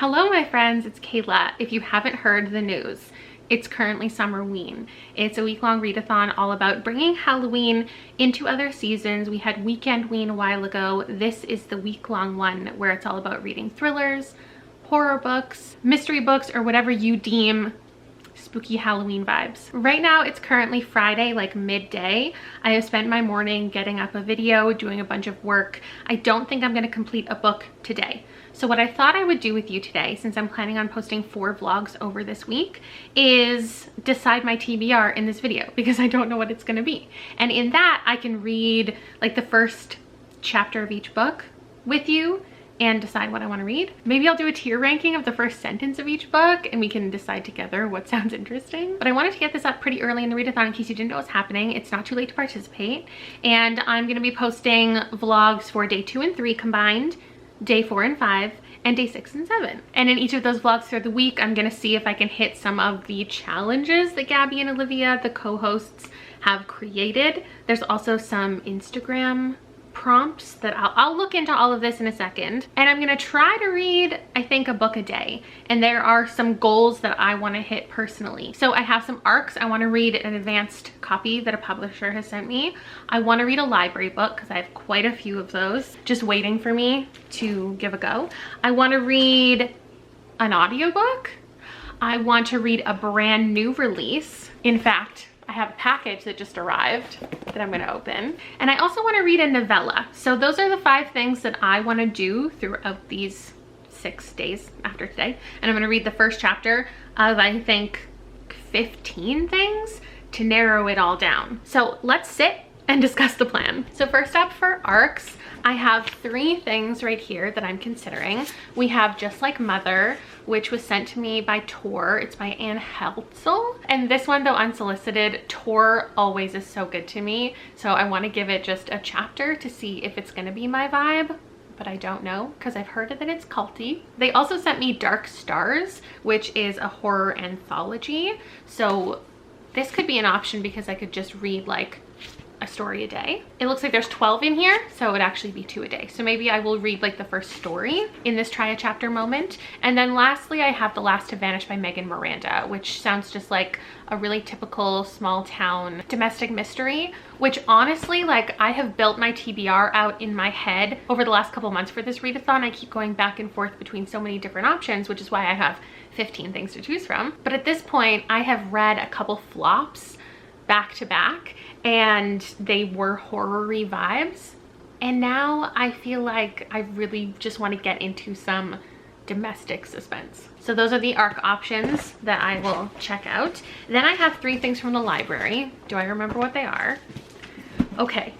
Hello my friends, it's Kayla. If you haven't heard the news, it's currently SUMMERWEEN. It's a week-long readathon all about bringing Halloween into other seasons. We had Weekend-ween a while ago. This is the week-long one where it's all about reading thrillers, horror books, mystery books, or whatever you deem spooky Halloween vibes. Right now it's currently Friday, like midday. I have spent my morning getting up a video, doing a bunch of work. I don't think I'm going to complete a book today. So what I thought I would do with you today, since I'm planning on posting 4 vlogs over this week, is decide my TBR in this video because I don't know what it's going to be. And in that I can read like the first chapter of each book with you and decide what I want to read. Maybe I'll do a tier ranking of the first sentence of each book and we can decide together what sounds interesting. But I wanted to get this up pretty early in the readathon in case you didn't know what's happening. It's not too late to participate. And I'm going to be posting vlogs for day 2 and 3 combined, day 4 and 5, and day 6 and 7. And in each of those vlogs throughout the week, I'm gonna see if I can hit some of the challenges that Gabby and Olivia, the co-hosts, have created. There's also some Instagram prompts that I'll look into all of this in a second. And I'm gonna try to read, I think, a book a day. And there are some goals that I wanna hit personally. So I have some arcs. I wanna read an advanced copy that a publisher has sent me. I wanna read a library book because I have quite a few of those just waiting for me to give a go. I wanna read an audiobook. I want to read a brand new release. In fact, I have a package that just arrived that I'm going to open. And I also want to read a novella. So those are the 5 things that I want to do throughout these 6 days after today. And I'm going to read the first chapter of, I think, 15 things to narrow it all down. So let's sit and discuss the plan. So first up for arcs, I have 3 things right here that I'm considering. We have Just Like Mother, which was sent to me by Tor. It's by Anne Heltzel. And this one, though unsolicited, Tor always is so good to me. So I want to give it just a chapter to see if it's going to be my vibe. But I don't know because I've heard that it's culty. They also sent me Dark Stars, which is a horror anthology. So this could be an option because I could just read like a story a day. It looks like there's 12 in here, so it would actually be 2 a day. So maybe I will read like the first story in this try a chapter moment. And then lastly, I have The Last to Vanish by Megan Miranda, which sounds just like a really typical small town domestic mystery, which honestly, like, I have built my TBR out in my head over the last couple months for this readathon. I keep going back and forth between so many different options, which is why I have 15 things to choose from. But at this point, I have read a couple flops back to back and they were horror-y vibes, and now I feel like I really just want to get into some domestic suspense. So those are the arc options that I will check out. Then I have 3 things from the library. Do I remember what they are? Okay,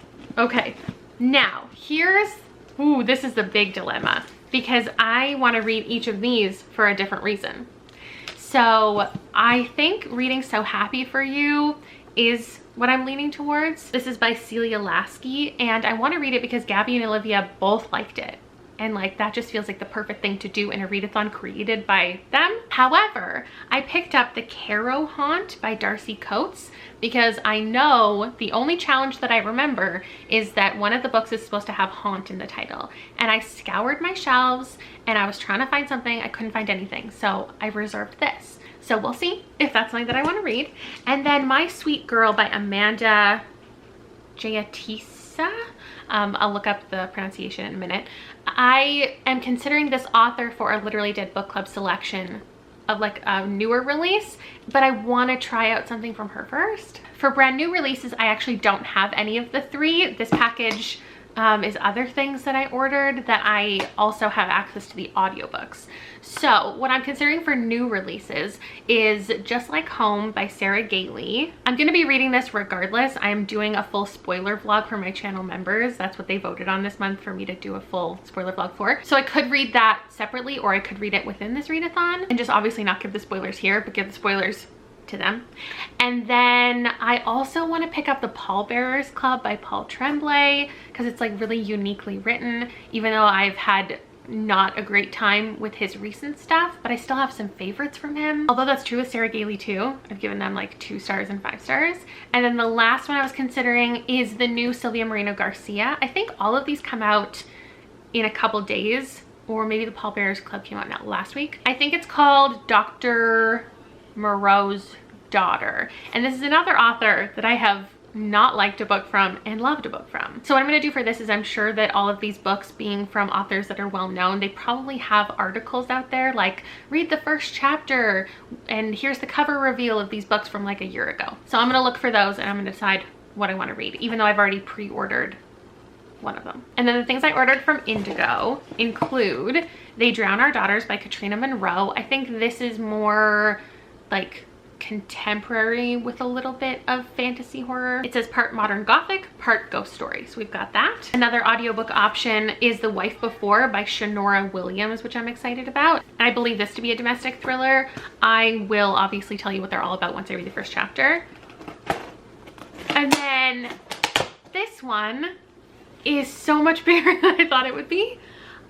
now here's, ooh, this is the big dilemma because I want to read each of these for a different reason. So I think reading So Happy for You is what I'm leaning towards. This is by Celia Lasky, and I want to read it because Gabby and Olivia both liked it. And like, that just feels like the perfect thing to do in a readathon created by them. However, I picked up The Caro Haunt by Darcy Coates because I know the only challenge that I remember is that one of the books is supposed to have haunt in the title. And I scoured my shelves and I was trying to find something. I couldn't find anything. So I reserved this. So we'll see if that's something that I want to read. And then My Sweet Girl by Amanda Jayatisa. I'll look up the pronunciation in a minute. I am considering this author for a Literally Dead Book Club selection of like a newer release, but I want to try out something from her first. For brand new releases, I actually don't have any of the 3. This package is other things that I ordered that I also have access to the audiobooks. So what I'm considering for new releases is Just Like Home by Sarah Gailey. I'm going to be reading this regardless. I'm doing a full spoiler vlog for my channel members. That's what they voted on this month for me to do a full spoiler vlog for. So I could read that separately or I could read it within this readathon and just obviously not give the spoilers here, but give the spoilers to them. And then I also want to pick up The Pallbearers Club by Paul Tremblay because it's like really uniquely written, even though I've had not a great time with his recent stuff, but I still have some favorites from him. Although that's true with Sarah Gailey too. I've given them like 2 stars and 5 stars. And then the last one I was considering is the new Sylvia Moreno Garcia. I think all of these come out in a couple days or maybe the Paul Bearers Club came out now last week. I think it's called Dr. Moreau's Daughter. And this is another author that I have not liked a book from and loved a book from. So what I'm going to do for this is, I'm sure that all of these books being from authors that are well known, they probably have articles out there like read the first chapter and here's the cover reveal of these books from like a year ago. So I'm going to look for those and I'm going to decide what I want to read, even though I've already pre-ordered one of them. And then the things I ordered from Indigo include They Drown Our Daughters by Katrina Monroe. I think this is more like contemporary with a little bit of fantasy horror. It says part modern gothic, part ghost story. So we've got that. Another audiobook option is The Wife Before by Shanora Williams, which I'm excited about. And I believe this to be a domestic thriller. I will obviously tell you what they're all about once I read the first chapter. And then this one is so much bigger than I thought it would be.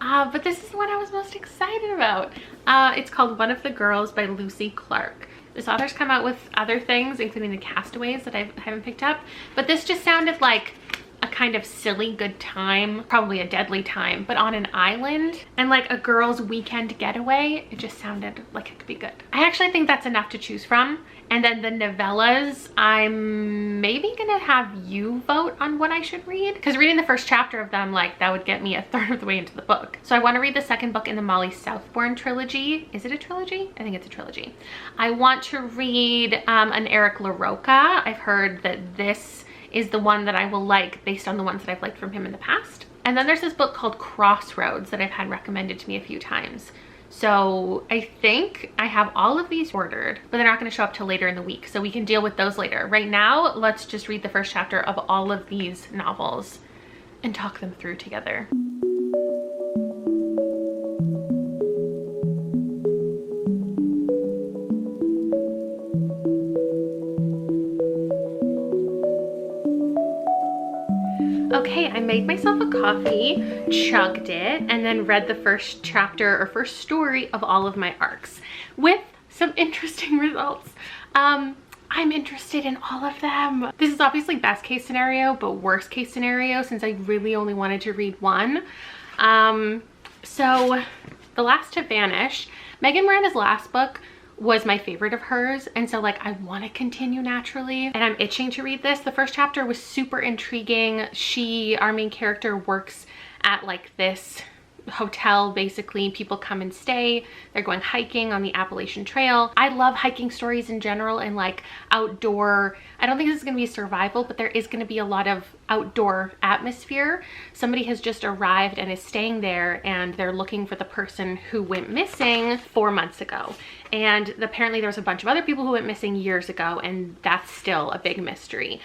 But this is the one I was most excited about. It's called One of the Girls by Lucy Clark. This author's come out with other things, including The Castaways, that I haven't picked up. But this just sounded like a kind of silly good time, probably a deadly time, but on an island and like a girl's weekend getaway. It just sounded like it could be good. I actually think that's enough to choose from. And then the novellas, I'm maybe gonna have you vote on what I should read, because reading the first chapter of them, like that would get me a third of the way into the book. So I want to read the second book in the Molly Southbourne trilogy. Is it a trilogy? I think it's a trilogy. I want to read an Eric LaRocca. I've heard that this is the one that I will like based on the ones that I've liked from him in the past. And then there's this book called Crossroads that I've had recommended to me a few times. So I think I have all of these ordered, but they're not going to show up till later in the week, so we can deal with those later. Right now, let's just read the first chapter of all of these novels and talk them through together. Okay, I made myself a coffee, chugged it, and then read the first chapter or first story of all of my arcs with some interesting results. I'm interested in all of them. This is obviously best case scenario, but worst case scenario since I really only wanted to read one. So The Last to Vanish, Megan Miranda's last book was my favorite of hers, and so like I want to continue naturally and I'm itching to read this. The first chapter was super intriguing. Our main character works at like this hotel, basically. People come and stay. They're going hiking on the Appalachian Trail. I love hiking stories in general and like outdoor. I don't think this is going to be survival, but there is going to be a lot of outdoor atmosphere. Somebody has just arrived and is staying there, and they're looking for the person who went missing 4 months ago. And apparently there was a bunch of other people who went missing years ago, and that's still a big mystery.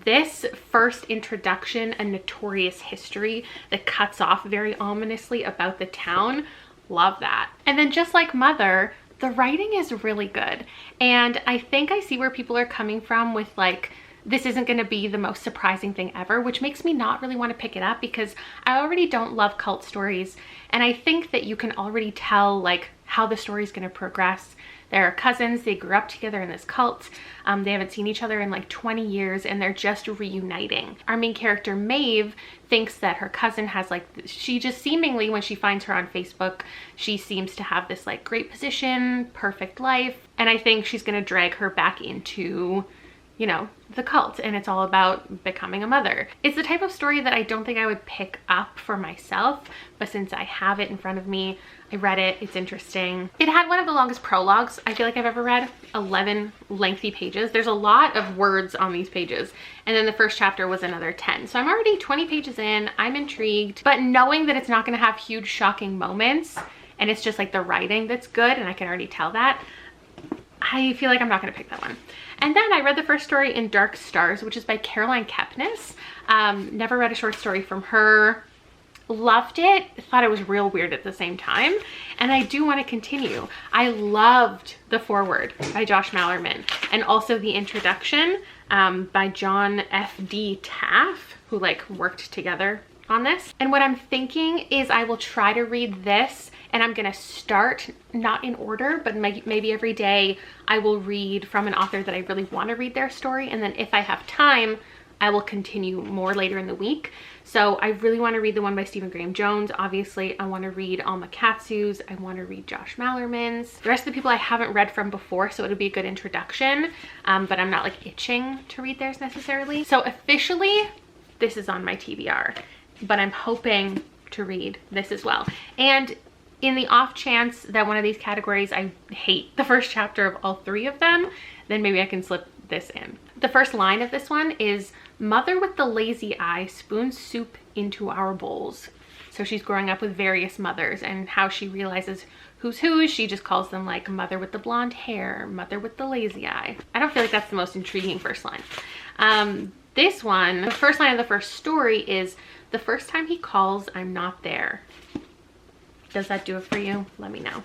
This first introduction, a notorious history that cuts off very ominously about the town. Love that. And then just like Mother, the writing is really good. And I think I see where people are coming from with like, this isn't going to be the most surprising thing ever, which makes me not really want to pick it up because I already don't love cult stories. And I think that you can already tell like how the story is going to progress. They're cousins, they grew up together in this cult. They haven't seen each other in like 20 years and they're just reuniting. Our main character, Maeve, thinks that her cousin has like, she just seemingly, when she finds her on Facebook, she seems to have this like great position, perfect life. And I think she's going to drag her back into, you know, the cult, and it's all about becoming a mother. It's the type of story that I don't think I would pick up for myself, but since I have it in front of me, I read it, it's interesting. It had one of the longest prologues I feel like I've ever read, 11 lengthy pages. There's a lot of words on these pages, and then the first chapter was another 10. So I'm already 20 pages in, I'm intrigued, but knowing that it's not gonna have huge shocking moments, and it's just like the writing that's good, and I can already tell that, I feel like I'm not gonna pick that one. And then I read the first story in Dark Stars, which is by Caroline Kepnes. Never read a short story from her. Loved it. Thought it was real weird at the same time. And I do want to continue. I loved the foreword by Josh Mallerman, and also the introduction by John F.D. Taff, who like worked together on this. And what I'm thinking is I will try to read this, and I'm gonna start not in order, but maybe every day I will read from an author that I really want to read their story, and then if I have time, I will continue more later in the week. So I really want to read the one by Stephen Graham Jones. Obviously, I want to read Alma Katsu's. I want to read Josh Mallerman's. The rest of the people I haven't read from before, so it'll be a good introduction. But I'm not like itching to read theirs necessarily. So officially, this is on my TBR, but I'm hoping to read this as well. And in the off chance that one of these categories I hate the first chapter of all three of them, then maybe I can slip this in. The first line of this one is, "Mother with the lazy eye spoons soup into our bowls." So she's growing up with various mothers, and how she realizes who's who, she just calls them like mother with the blonde hair, mother with the lazy eye. I don't feel like that's the most intriguing first line. This one, the first line of the first story is, "The first time he calls, I'm not there." Does that do it for you? Let me know.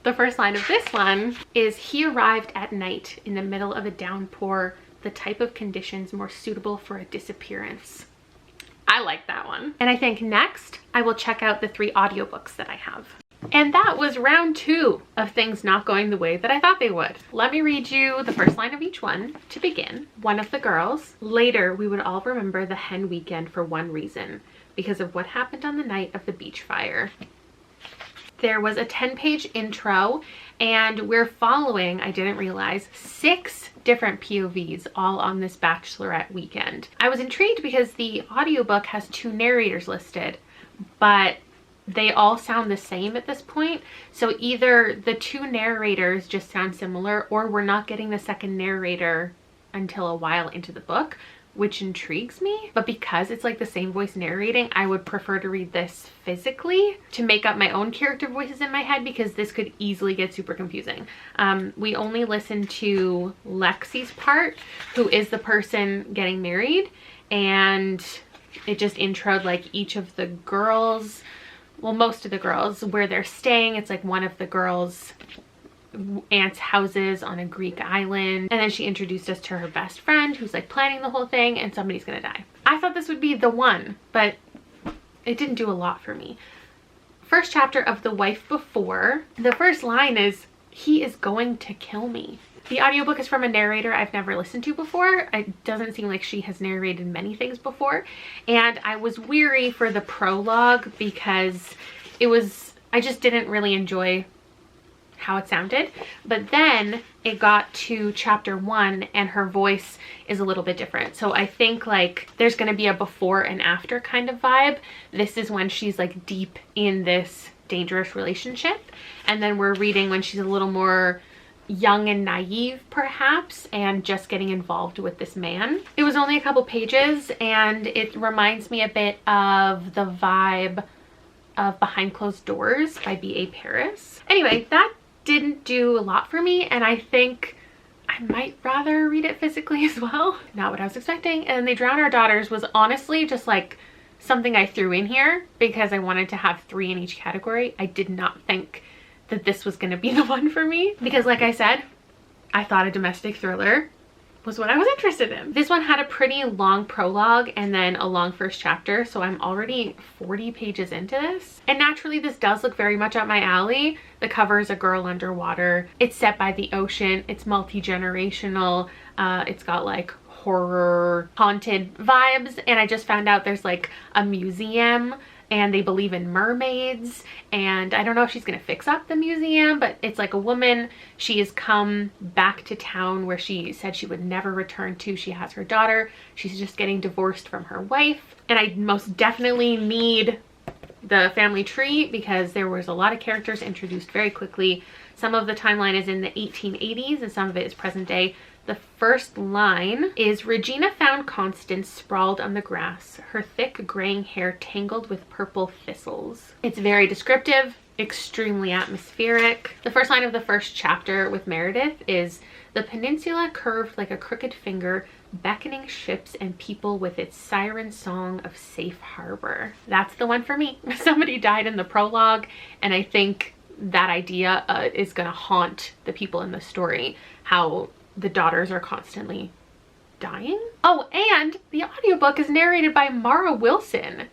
The first line of this one is, "He arrived at night in the middle of a downpour, the type of conditions more suitable for a disappearance." I like that one. And I think next I will check out the 3 audiobooks that I have. And that was round 2 of things not going the way that I thought they would. Let me read you the first line of each one to begin. One of the girls, "Later we would all remember the hen weekend for one reason, because of what happened on the night of the beach fire." There was a 10-page intro, and we're following, I didn't realize, 6 different POVs all on this bachelorette weekend. I was intrigued because the audiobook has 2 narrators listed, but they all sound the same at this point. So either the 2 narrators just sound similar, or we're not getting the second narrator until a while into the book, which intrigues me. But because it's like the same voice narrating, I would prefer to read this physically to make up my own character voices in my head, because this could easily get super confusing. We only listened to Lexi's part, who is the person getting married, and it just introed like each of the girls, well, most of the girls, where they're staying. It's like one of the girls' aunt's houses on a Greek island, and then she introduced us to her best friend who's like planning the whole thing, and somebody's gonna die. I thought this would be the one, but it didn't do a lot for me. First chapter of The Wife Before, the first line is, "He is going to kill me." The audiobook is from a narrator I've never listened to before. It doesn't seem like she has narrated many things before, and I was weary for the prologue because I just didn't really enjoy how it sounded. But then it got to chapter 1 and her voice is a little bit different. So I think like there's going to be a before and after kind of vibe. This is when she's like deep in this dangerous relationship, and then we're reading when she's a little more young and naive perhaps, and just getting involved with this man. It was only a couple pages, and it reminds me a bit of the vibe of Behind Closed Doors by B.A. Paris. Anyway, that didn't do a lot for me, and I think I might rather read it physically as well. Not what I was expecting. And They Drown Our Daughters was honestly just like something I threw in here because I wanted to have 3 in each category. I did not think that this was going to be the one for me, because like I said, I thought a domestic thriller was what I was interested in. This one had a pretty long prologue and then a long first chapter, so I'm already 40 pages into this. And naturally this does look very much up my alley. The cover is a girl underwater. It's set by the ocean. It's multi-generational. It's got like horror haunted vibes, and I just found out there's like a museum and they believe in mermaids, and I don't know if she's gonna fix up the museum, but it's like a woman. She has come back to town where she said she would never return to. She has her daughter. She's just getting divorced from her wife, and I most definitely need the family tree because there was a lot of characters introduced very quickly. Some of the timeline is in the 1880s and some of it is present day. The first line is, "Regina found Constance sprawled on the grass, her thick graying hair tangled with purple thistles." It's very descriptive, extremely atmospheric. The first line of the first chapter with Meredith is, "The peninsula curved like a crooked finger, beckoning ships and people with its siren song of safe harbor." That's the one for me. Somebody died in the prologue, and I think that idea is going to haunt the people in the story, how the daughters are constantly dying. Oh, and the audiobook is narrated by Mara Wilson.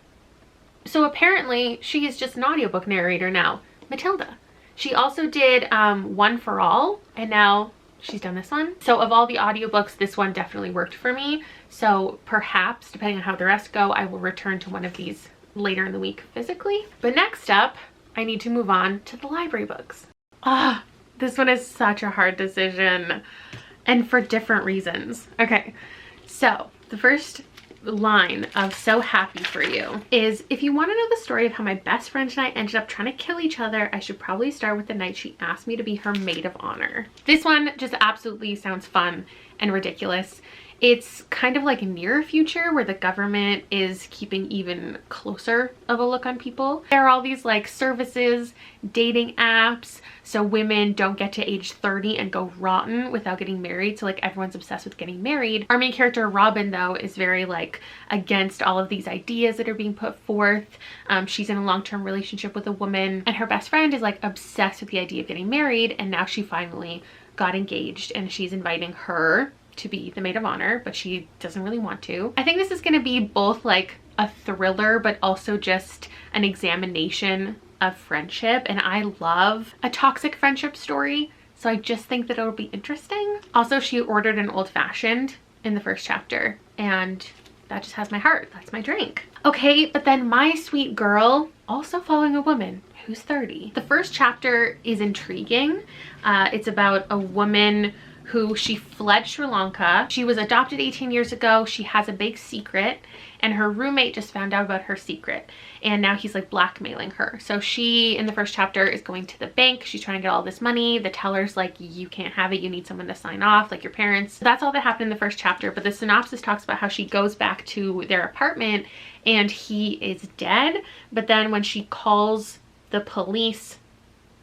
So apparently she is just an audiobook narrator now. Matilda. She also did One for All, and now she's done this one. So of all the audiobooks, this one definitely worked for me. So perhaps, depending on how the rest go, I will return to one of these later in the week physically. But next up, I need to move on to the library books. This one is such a hard decision, and for different reasons. Okay, so the first line of So Happy For You is, if you want to know the story of how my best friend and I ended up trying to kill each other, I should probably start with the night she asked me to be her maid of honor. This one just absolutely sounds fun and ridiculous. It's kind of like near future where the government is keeping even closer of a look on people. There are all these like services, dating apps, so women don't get to age 30 and go rotten without getting married. So like everyone's obsessed with getting married. Our main character Robin though is very like against all of these ideas that are being put forth. She's in a long-term relationship with a woman, and her best friend is like obsessed with the idea of getting married, and now she finally got engaged and she's inviting her to be the maid of honor, but she doesn't really want to. I think this is going to be both like a thriller but also just an examination of friendship, and I love a toxic friendship story, so I just think that it'll be interesting. Also, she ordered an old-fashioned in the first chapter, and that just has my heart. That's my drink. Okay, but then My Sweet Girl, also following a woman who's 30. The first chapter is intriguing. It's about a woman who she fled Sri Lanka. She was adopted 18 years ago. She has a big secret, and her roommate just found out about her secret, and now he's like blackmailing her. So she, in the first chapter, is going to the bank. She's trying to get all this money. The teller's like, you can't have it. You need someone to sign off, like your parents. So that's all that happened in the first chapter, but the synopsis talks about how she goes back to their apartment and he is dead, but then when she calls the police,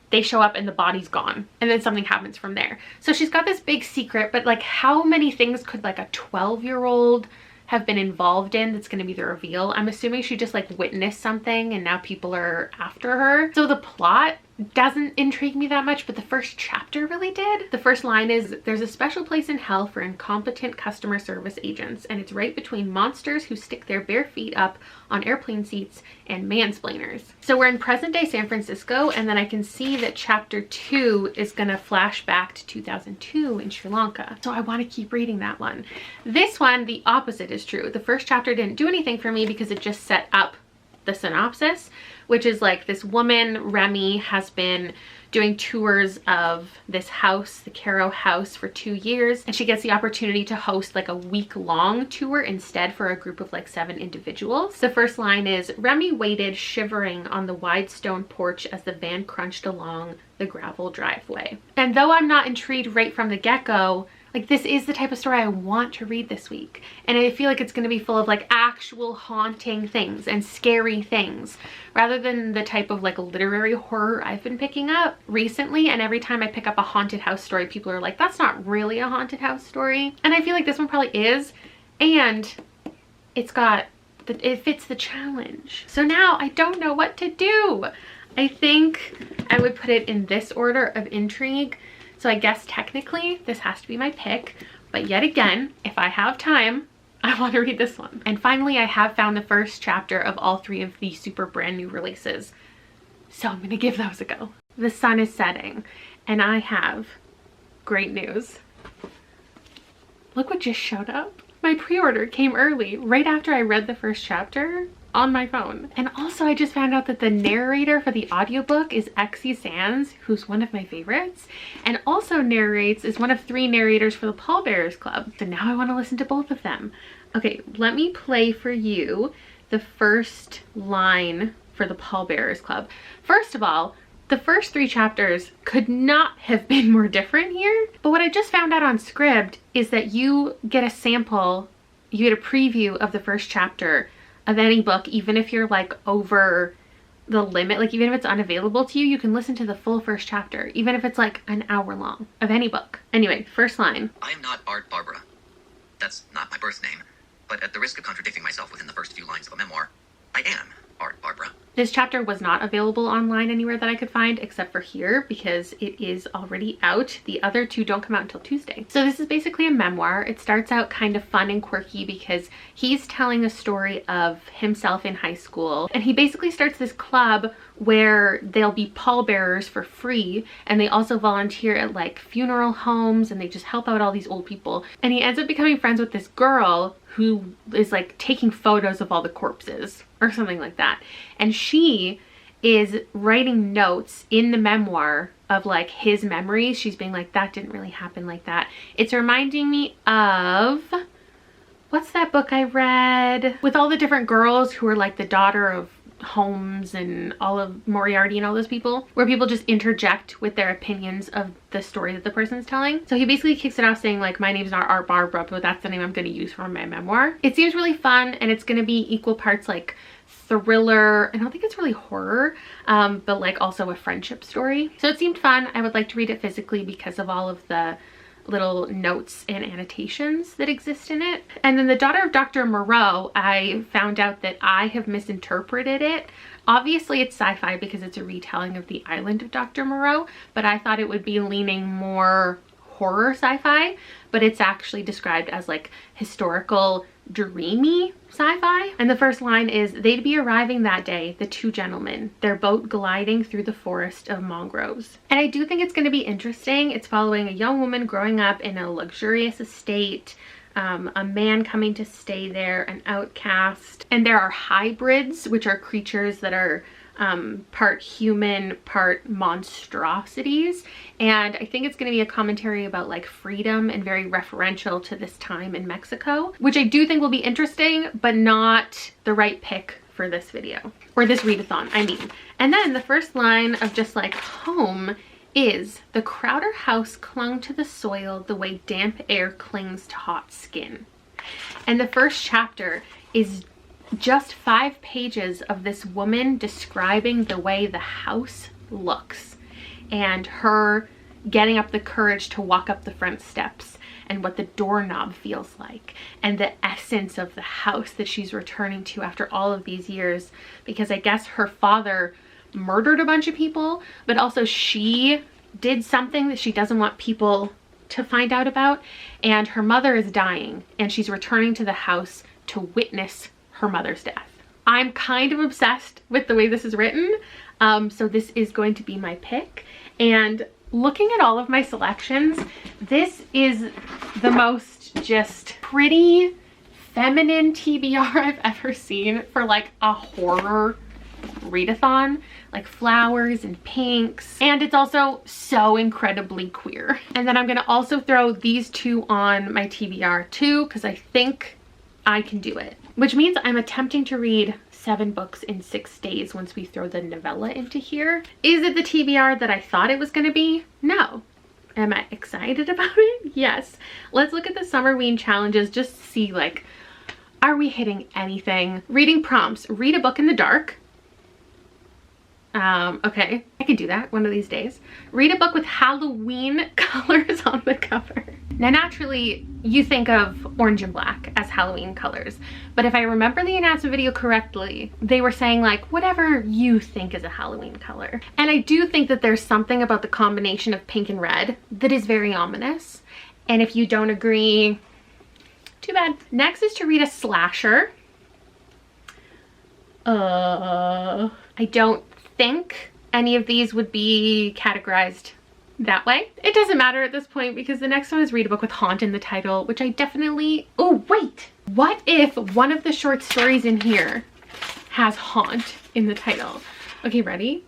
they show up and the body's gone, and then something happens from there. So she's got this big secret, but like how many things could like a 12-year-old have been involved in that's going to be the reveal? I'm assuming she just like witnessed something and now people are after her. So the plot doesn't intrigue me that much, but the first chapter really did. The first line is, there's a special place in hell for incompetent customer service agents, and it's right between monsters who stick their bare feet up on airplane seats and mansplainers. So we're in present day San Francisco, and then I can see that chapter 2 is gonna flash back to 2002 in Sri Lanka. So I want to keep reading that one. This one, the opposite is true. The first chapter didn't do anything for me because it just set up the synopsis, which is like this woman, Remy, has been doing tours of this house, the Caro house, for 2 years, and she gets the opportunity to host like a week-long tour instead for a group of like 7 individuals. The first line is, Remy waited shivering on the wide stone porch as the van crunched along the gravel driveway. And though I'm not intrigued right from the get-go, like this is the type of story I want to read this week, and I feel like it's going to be full of like actual haunting things and scary things rather than the type of like literary horror I've been picking up recently. And every time I pick up a haunted house story, people are like, that's not really a haunted house story, and I feel like this one probably is, and it fits the challenge. So now I don't know what to do. I think I would put it in this order of intrigue. So I guess technically this has to be my pick, but yet again, if I have time, I want to read this one. And finally, I have found the first chapter of all 3 of the super brand new releases, so I'm gonna give those a go. The sun is setting, and I have great news. Look what just showed up. My pre-order came early, right after I read the first chapter on my phone. And also I just found out that the narrator for the audiobook is Exie Sands, who's one of my favorites, and also is one of 3 narrators for the Pallbearers Club. So now I want to listen to both of them. Okay, let me play for you the first line for the Pallbearers Club. First of all, the first 3 chapters could not have been more different here, but what I just found out on Scribd is that you get a sample, you get a preview of the first chapter of any book, even if you're like over the limit, like even if it's unavailable to you, you can listen to the full first chapter, even if it's like an hour long of any book. Anyway, first line. I am not Art Barbara. That's not my birth name, but at the risk of contradicting myself within the first few lines of a memoir, I am Art Barbara. This chapter was not available online anywhere that I could find except for here because it is already out. The other 2 don't come out until Tuesday. So this is basically a memoir. It starts out kind of fun and quirky because he's telling a story of himself in high school, and he basically starts this club where they'll be pallbearers for free, and they also volunteer at like funeral homes, and they just help out all these old people. And he ends up becoming friends with this girl who is like taking photos of all the corpses or something like that. And she is writing notes in the memoir of like his memories. She's being like, that didn't really happen like that. It's reminding me of, what's that book I read with all the different girls who are like the daughter of Holmes and all of Moriarty and all those people, where people just interject with their opinions of the story that the person's telling. So he basically kicks it off saying like, my name's not Art Barbara, but that's the name I'm going to use for my memoir. It seems really fun, and it's going to be equal parts like thriller. I don't think it's really horror, but like also a friendship story. So it seemed fun. I would like to read it physically because of all of the little notes and annotations that exist in it. And then The Daughter of Dr. Moreau, I found out that I have misinterpreted it. Obviously it's sci-fi because it's a retelling of The Island of Dr. Moreau, but I thought it would be leaning more horror sci-fi, but it's actually described as like historical dreamy sci-fi. And the first line is, they'd be arriving that day, the two gentlemen, their boat gliding through the forest of mangroves. And I do think it's going to be interesting. It's following a young woman growing up in a luxurious estate, a man coming to stay there, an outcast, and there are hybrids, which are creatures that are part human, part monstrosities. And I think it's going to be a commentary about like freedom and very referential to this time in Mexico, which I do think will be interesting, but not the right pick for this video, or this readathon, I mean. And then the first line of just like home is, the Crowder house clung to the soil the way damp air clings to hot skin. And the first chapter is just 5 pages of this woman describing the way the house looks and her getting up the courage to walk up the front steps and what the doorknob feels like and the essence of the house that she's returning to after all of these years, because I guess her father murdered a bunch of people, but also she did something that she doesn't want people to find out about, and her mother is dying and she's returning to the house to witness her mother's death. I'm kind of obsessed with the way this is written, so this is going to be my pick. And looking at all of my selections, this is the most just pretty feminine TBR I've ever seen for like a horror readathon. Like flowers and pinks, and it's also so incredibly queer. And then I'm gonna also throw these two on my TBR too, because I think I can do it, which means I'm attempting to read 7 books in 6 days once we throw the novella into here. Is it the TBR that I thought it was going to be? No. Am I excited about it? Yes. Let's look at the Summerween challenges just to see, like, are we hitting anything? Reading prompts: read a book in the dark. Okay, I can do that one of these days. Read a book with Halloween colors on the cover. Now, naturally, you think of orange and black as Halloween colors, but if I remember the announcement video correctly, they were saying like, whatever you think is a Halloween color. And I do think that there's something about the combination of pink and red that is very ominous. And if you don't agree, too bad. Next is to read a slasher. I don't think any of these would be categorized that way. It doesn't matter at this point because the next one is read a book with haunt in the title, which I definitely... Oh, wait! What if one of the short stories in here has haunt in the title? Okay, ready?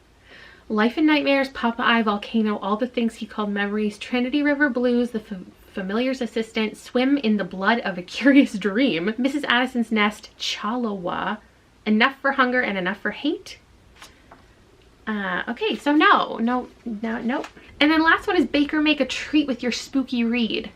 Life and Nightmares, Papa Eye Volcano, All the Things He Called Memories, Trinity River Blues, The Familiar's Assistant, Swim in the Blood of a Curious Dream, Mrs. Addison's Nest, Chalawa, Enough for Hunger and Enough for Hate. Okay, so no. And then last one is Baker Make a Treat with Your Spooky Read.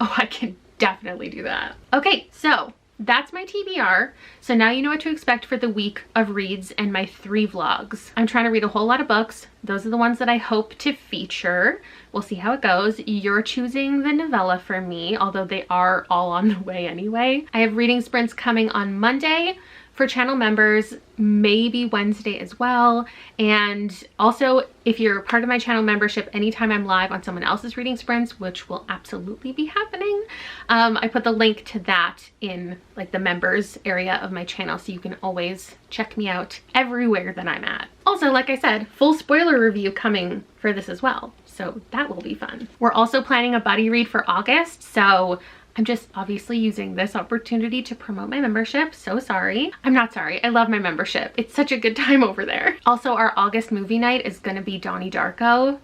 Oh, I can definitely do that. Okay, so that's my TBR. So now you know what to expect for the week of reads and my 3 vlogs. I'm trying to read a whole lot of books. Those are the ones that I hope to feature. We'll see how it goes. You're choosing the novella for me, although they are all on the way anyway. I have reading sprints coming on Monday for channel members, maybe Wednesday as well. And also, if you're part of my channel membership, anytime I'm live on someone else's reading sprints, which will absolutely be happening, I put the link to that in like the members area of my channel, so you can always check me out everywhere that I'm at. Also, like I said, full spoiler review coming for this as well, so that will be fun. We're also planning a buddy read for August, so I'm just obviously using this opportunity to promote my membership. So sorry. I'm not sorry. I love my membership. It's such a good time over there. Also, our August movie night is gonna be Donnie Darko.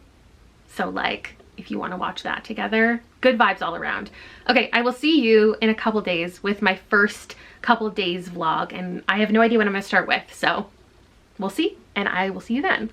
So like, if you want to watch that together, good vibes all around. Okay, I will see you in a couple days with my first couple days vlog, and I have no idea what I'm gonna start with, so we'll see, and I will see you then.